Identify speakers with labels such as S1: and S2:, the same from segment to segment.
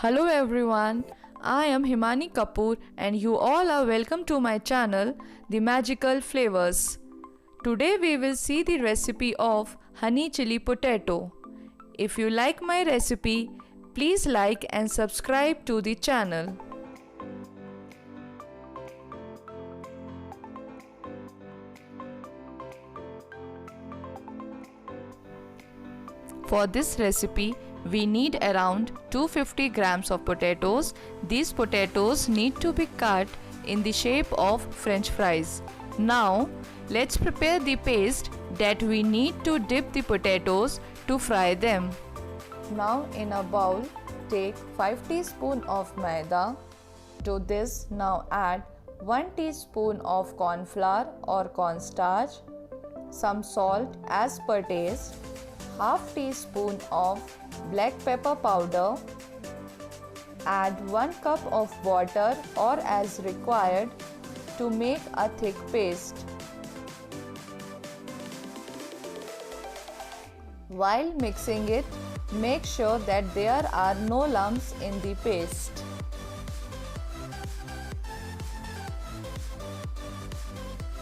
S1: Hello everyone, I am Himani Kapoor and you all are welcome to my channel The Magical Flavors. Today we will see the recipe of honey chili potato. If you like my recipe, please like and subscribe to the channel. For this recipe, we need around 250 grams of potatoes. These potatoes need to be cut in the shape of French fries. Now, let's prepare the paste that we need to dip the potatoes to fry them. Now in a bowl, take 5 teaspoons of maida. To this, now add 1 teaspoon of corn flour or cornstarch, some salt as per taste, half teaspoon of black pepper powder, add 1 cup of water or as required to make a thick paste. While mixing it, make sure that there are no lumps in the paste.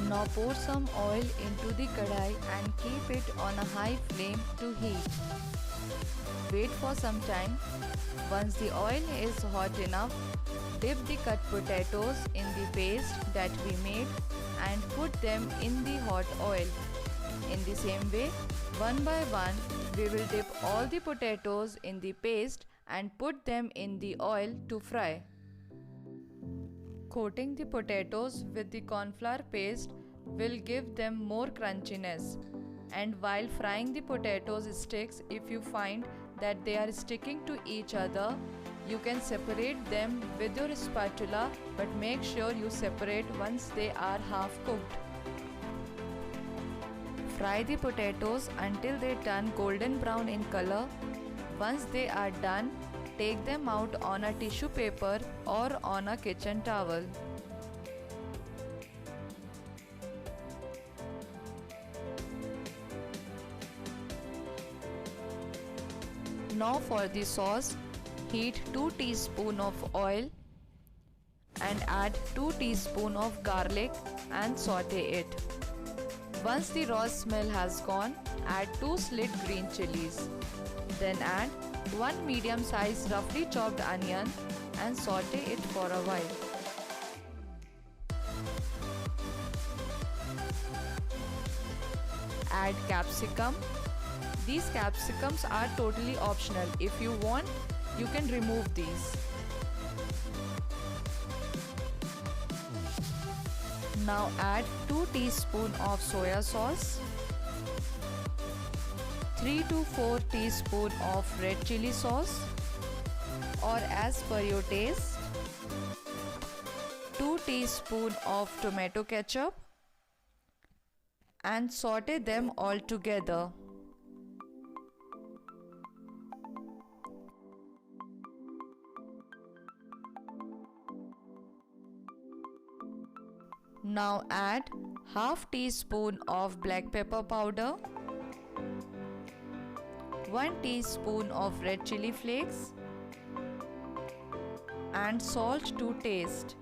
S1: Now pour some oil into the kadai and keep it on a high flame to heat. Wait for some time. Once the oil is hot enough, dip the cut potatoes in the paste that we made and put them in the hot oil. In the same way, one by one, we will dip all the potatoes in the paste and put them in the oil to fry. Coating the potatoes with the corn flour paste will give them more crunchiness. And while frying the potatoes sticks, if you find that they are sticking to each other, you can separate them with your spatula, but make sure you separate once they are half cooked. Fry the potatoes until they turn golden brown in color. Once they are done, take them out on a tissue paper or on a kitchen towel. Now for the sauce, heat 2 teaspoons of oil and add 2 teaspoons of garlic and saute it. Once the raw smell has gone, add 2 slit green chilies. Then add 1 medium-sized roughly chopped onion and saute it for a while. Add capsicum. These capsicums are totally optional. If you want, you can remove these. Now add 2 teaspoons of soya sauce, 3 to 4 teaspoons of red chili sauce or as per your taste, 2 teaspoons of tomato ketchup and saute them all together. Now add half teaspoon of black pepper powder, 1 teaspoon of red chili flakes and salt to taste.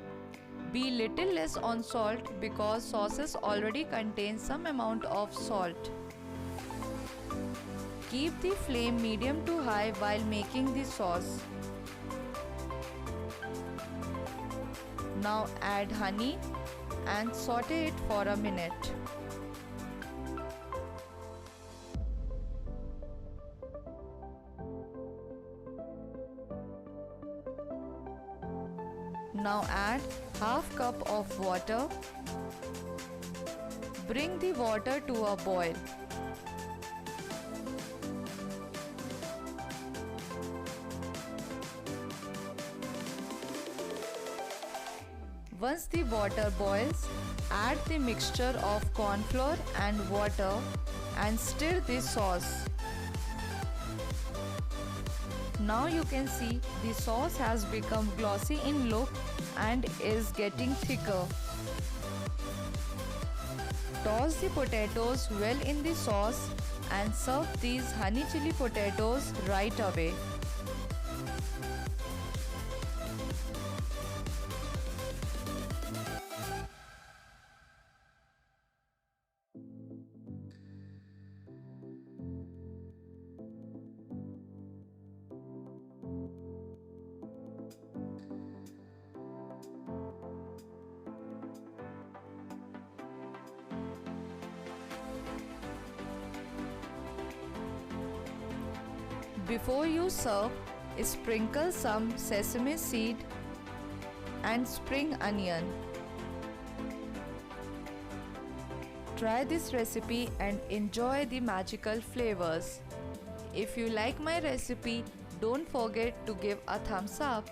S1: Be little less on salt because sauces already contain some amount of salt. Keep the flame medium to high while making the sauce. Now add honey and saute it for a minute. Now add half cup of water. Bring the water to a boil. Once the water boils, add the mixture of corn flour and water and stir the sauce. Now you can see the sauce has become glossy in look and is getting thicker. Toss the potatoes well in the sauce and serve these honey chili potatoes right away. Before you serve, sprinkle some sesame seed and spring onion. Try this recipe and enjoy the magical flavors. If you like my recipe, don't forget to give a thumbs up.